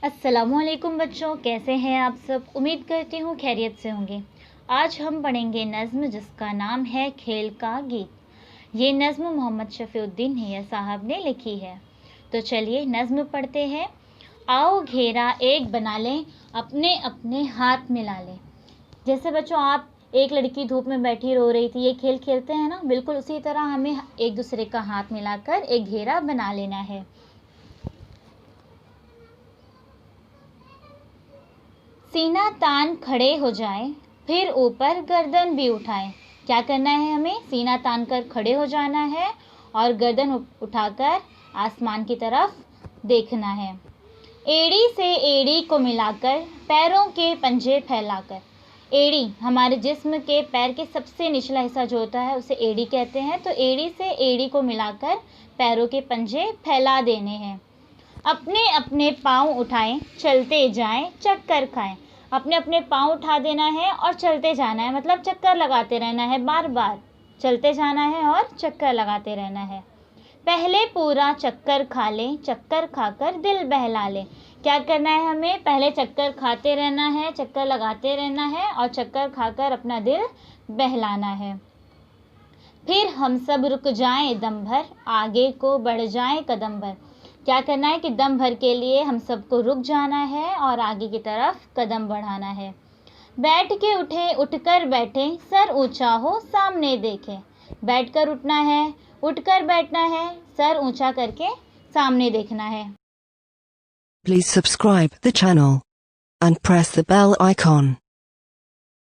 अस्सलामुअलैकुम बच्चों, कैसे हैं आप सब। उम्मीद करती हूँ खैरियत से होंगे। आज हम पढ़ेंगे नज़्म जिसका नाम है खेल का गीत। ये नज़्म मोहम्मद शफ़ीउद्दीन नैयर साहब ने लिखी है। तो चलिए नज़्म पढ़ते हैं। आओ घेरा एक बना लें, अपने अपने हाथ मिला लें। जैसे बच्चों आप एक लड़की धूप में बैठी रो रही थी, ये खेल खेलते हैं ना, बिल्कुल उसी तरह हमें एक दूसरे का हाथ मिलाकर एक घेरा बना लेना है। सीना तान खड़े हो जाए, फिर ऊपर गर्दन भी उठाएं। क्या करना है हमें? सीना तान कर खड़े हो जाना है और गर्दन उठाकर आसमान की तरफ देखना है। एड़ी से एड़ी को मिलाकर, पैरों के पंजे फैलाकर। एड़ी हमारे जिस्म के पैर के सबसे निचला हिस्सा जो होता है उसे एड़ी कहते हैं। तो एड़ी से एड़ी को मिलाकर पैरों के पंजे फैला देने हैं। अपने अपने पाँव उठाएं, चलते जाएं, चक्कर खाएं। अपने अपने पाँव उठा देना है और चलते जाना है, मतलब चक्कर लगाते रहना है, बार बार चलते जाना है और चक्कर लगाते रहना है। पहले पूरा चक्कर खा लें, चक्कर खाकर दिल बहला लें। क्या करना है हमें? पहले चक्कर खाते रहना है, चक्कर लगाते रहना है और चक्कर खाकर अपना दिल बहलाना है। फिर हम सब रुक जाएं दम भर, आगे को बढ़ जाएं कदम भर। क्या करना है कि दम भर के लिए हम सबको रुक जाना है और आगे की तरफ कदम बढ़ाना है। बैठ के उठे, उठकर बैठें, सर ऊंचा हो सामने देखें। बैठकर उठना है, उठकर बैठना है, सर ऊंचा करके सामने देखना है। Please subscribe the channel and press the bell icon.